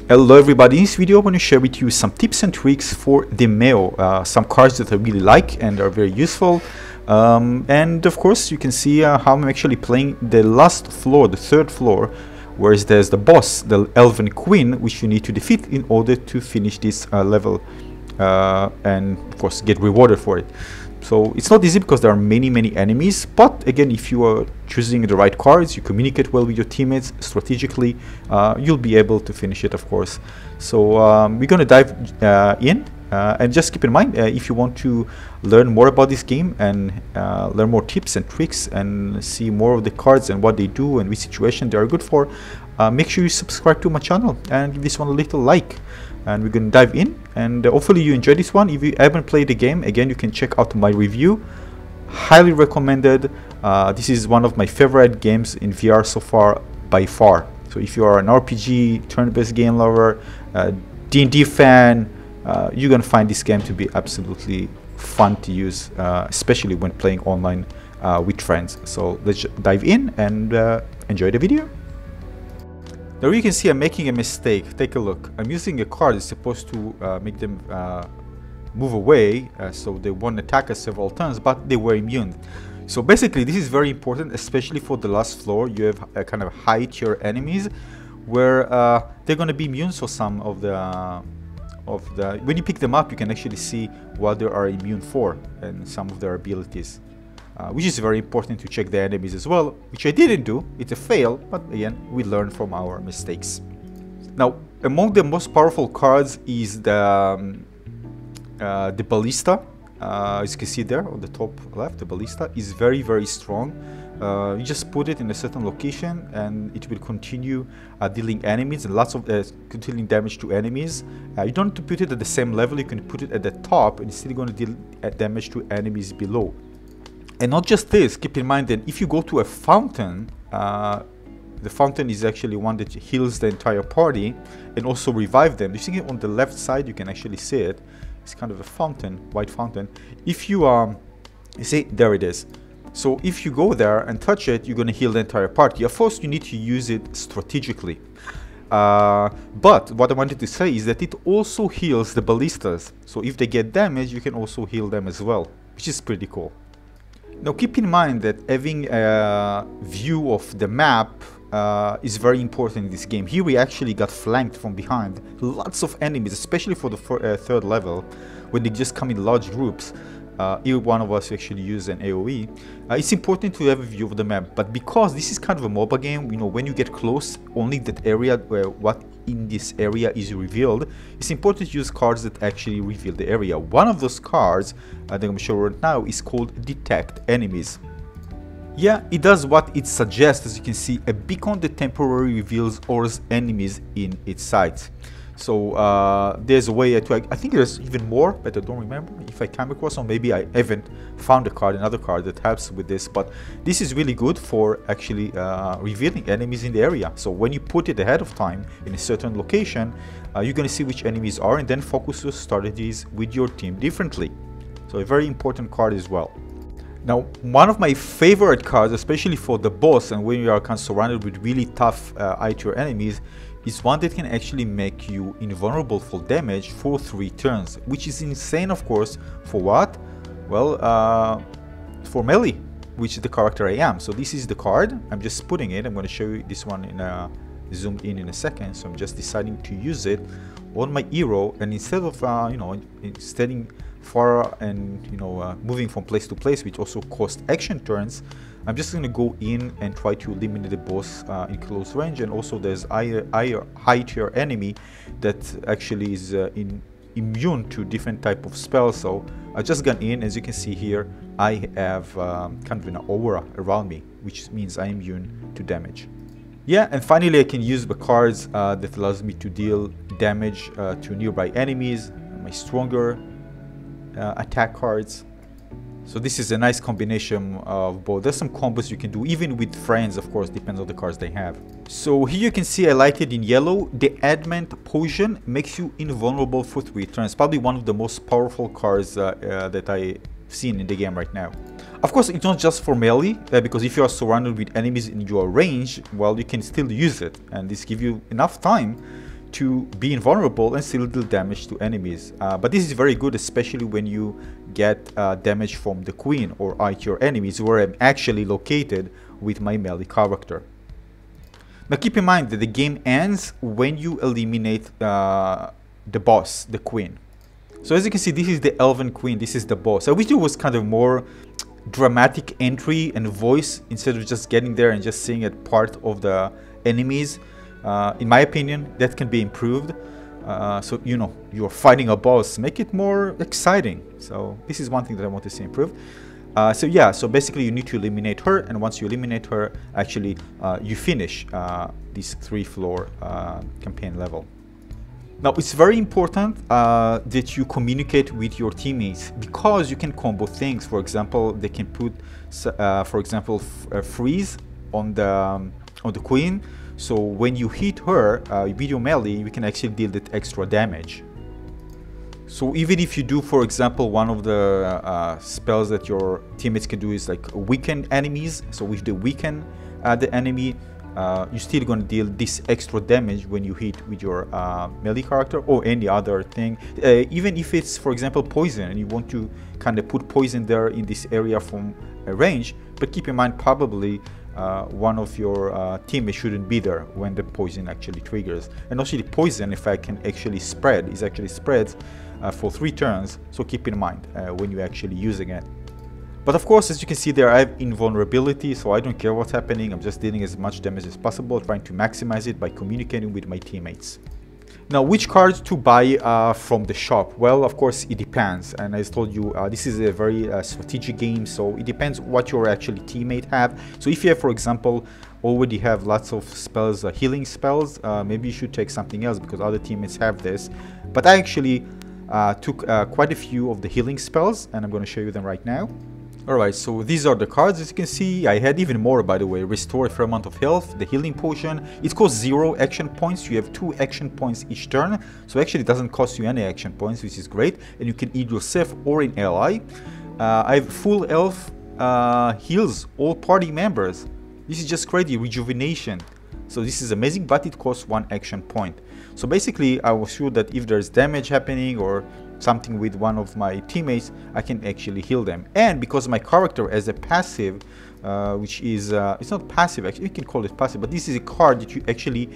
Hello everybody, in this video I want to share with you some tips and tricks for Demeo, some cards that I really like and are very useful. And of course you can see how I'm actually playing the last floor, the third floor, whereas there's the boss, the Elven Queen, which you need to defeat in order to finish this level and of course get rewarded for it. So it's not easy because there are many enemies, but again, if you are choosing the right cards, you communicate well with your teammates strategically, you'll be able to finish it, of course. So we're going to dive in, and just keep in mind, if you want to learn more about this game and learn more tips and tricks and see more of the cards and what they do and which situation they are good for, make sure you subscribe to my channel and give this one a little like. And we're going to dive in, and hopefully you enjoy this one. If you haven't played the game, again, you can check out my review. Highly recommended. This is one of my favorite games in VR so far, by far. So if you are an RPG, turn-based game lover, D&D fan, you're going to find this game to be absolutely fun to use, especially when playing online with friends. So let's dive in and enjoy the video. Now you can see I'm making a mistake. Take a look. I'm using a card that's supposed to make them move away, so they won't attack us several times, but they were immune. So basically this is very important, especially for the last floor. You have a kind of high tier enemies where they're going to be immune. So some of the when you pick them up, you can actually see what they are immune for and some of their abilities. Which is very important to check the enemies as well, which I didn't do. It's a fail, but again, we learn from our mistakes. Now, among the most powerful cards is the Balista. As you can see there on the top left, the Balista is very strong. You just put it in a certain location and it will continue dealing enemies and lots of dealing damage to enemies. You don't have to put it at the same level. You can put it at the top and it's still going to deal damage to enemies below. And not just this, keep in mind that if you go to a fountain, the fountain is actually one that heals the entire party and also revive them. You see it on the left side, you can actually see it. It's kind of a fountain, white fountain. If you see, there it is. So if you go there and touch it, you're going to heal the entire party. Of course, you need to use it strategically. But what I wanted to say is that it also heals the ballistas. So if they get damaged, you can also heal them as well, which is pretty cool. Now keep in mind that having a view of the map is very important in this game. Here we actually got flanked from behind. Lots of enemies, especially for the third level, when they just come in large groups. Here one of us actually used an AoE. It's important to have a view of the map, but because this is kind of a MOBA game, you know, when you get close, only that area where what in this area is revealed, it's important to use cards that actually reveal the area. One of those cards that I'm going to show right now is called Detect Enemies. Yeah, it does what it suggests. As you can see, a beacon that temporarily reveals all enemies in its sight. So there's a way to, I think there's even more, but I don't remember if I came across, or maybe I haven't found another card that helps with this. But this is really good for actually revealing enemies in the area. So when you put it ahead of time in a certain location, you're going to see which enemies are and then focus your strategies with your team differently. So a very important card as well. Now, one of my favorite cards, especially for the boss and when you are kind of surrounded with really tough high tier enemies, is one that can actually make you invulnerable for damage for 3 turns, which is insane, of course. For what? Well, for melee, which is the character I am. So this is the card. I'm just putting it. I'm going to show you this one in zoomed in a second. So I'm just deciding to use it on my hero, and instead of you know, standing far and moving from place to place, which also cost action turns, I'm just going to go in and try to eliminate the boss in close range. And also there's high tier enemy that actually is immune to different type of spells. So I just got in. As you can see here, I have kind of an aura around me, which means I'm immune to damage. Yeah, and finally I can use the cards that allows me to deal damage to nearby enemies, my stronger attack cards. So this is a nice combination of both. There's some combos you can do, even with friends, of course, depends on the cards they have. So here you can see I lighted in yellow. The Adamant Potion makes you invulnerable for 3 turns. Probably one of the most powerful cards that I've seen in the game right now. Of course, it's not just for melee, because if you are surrounded with enemies in your range, well, you can still use it. And this gives you enough time to be invulnerable and still deal damage to enemies. But this is very good, especially when you get damage from the queen or at your enemies, where I'm actually located with my melee character. Now keep in mind that the game ends when you eliminate the boss, the queen. So as you can see, this is the Elven Queen, this is the boss. I wish there was kind of more dramatic entry and voice instead of just getting there and just seeing it part of the enemies. In my opinion, that can be improved. So you know, you're fighting a boss, make it more exciting. So this is one thing that I want to see improved. So yeah, so basically you need to eliminate her, and once you eliminate her, actually you finish this 3-floor campaign level. Now it's very important that you communicate with your teammates, because you can combo things. For example, they can put, for example, freeze on the queen. So when you hit her with your melee, you can actually deal that extra damage. So even if you do, for example, one of the spells that your teammates can do is like weaken enemies. So if they weaken the enemy, you're still going to deal this extra damage when you hit with your melee character or any other thing. Even if it's, for example, poison, and you want to kind of put poison there in this area from a range, but keep in mind probably one of your teammates shouldn't be there when the poison actually triggers. And also the poison effect can actually spread, it actually spreads for 3 turns, so keep in mind when you're actually using it. But of course, as you can see there, I have invulnerability, so I don't care what's happening. I'm just dealing as much damage as possible, trying to maximize it by communicating with my teammates. Now, which cards to buy from the shop? Well, of course, it depends. And as I told you, this is a very strategic game, so it depends what your actually teammate have. So if you have, for example, already have lots of spells, healing spells, maybe you should take something else because other teammates have this. But I actually took quite a few of the healing spells, and I'm going to show you them right now. Alright, so these are the cards. As you can see, I had even more, by the way. Restore a fair amount of health, the healing potion. It costs 0 action points. You have 2 action points each turn, so actually it doesn't cost you any action points, which is great. And you can eat yourself or an ally. I have full health, heals all party members. This is just crazy, rejuvenation. So this is amazing, but it costs 1 action point. So basically, I was sure that if there's damage happening or something with one of my teammates, I can actually heal them. And because my character has a passive, which is, it's not passive, actually, you can call it passive, but this is a card that you actually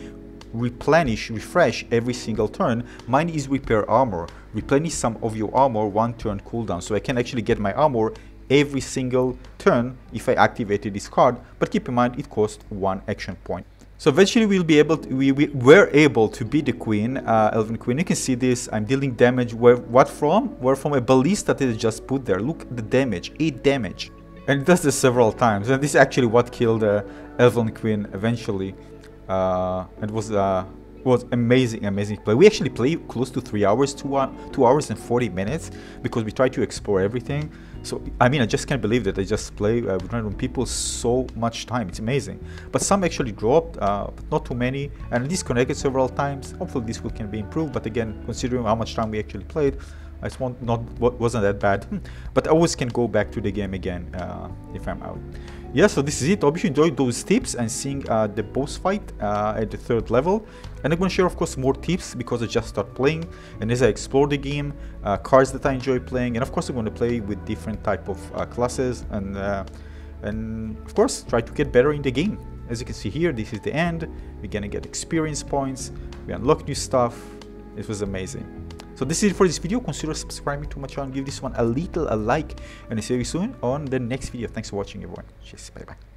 refresh every single turn. Mine is repair armor. Replenish some of your armor 1 turn cooldown. So I can actually get my armor every single turn if I activated this card, but keep in mind it costs 1 action point. So eventually we were able to beat the queen, Elven Queen. You can see this, I'm dealing damage. What from? Well, from a Balista that is just put there. Look at the damage, 8 damage. And it does this several times. And this is actually what killed Elven Queen eventually. It was amazing play. We actually played close to 3 hours, 2 hours and 40 minutes, because we tried to explore everything. So I mean, I just can't believe that I just play with random people so much time. It's amazing. But some actually dropped, but not too many, and disconnected several times. Hopefully this can be improved, but again, considering how much time we actually played, it wasn't that bad. But I always can go back to the game again if I'm out. Yeah, so this is it. I hope you enjoyed those tips and seeing the boss fight at the 3rd level. And I'm going to share, of course, more tips because I just started playing. And as I explore the game, cards that I enjoy playing. And of course, I'm going to play with different type of classes. And of course, try to get better in the game. As you can see here, this is the end. We're going to get experience points. We unlock new stuff. It was amazing. So this is it for this video. Consider subscribing to my channel, give this one a like, and I'll see you soon on the next video. Thanks for watching, everyone. Cheers, bye bye.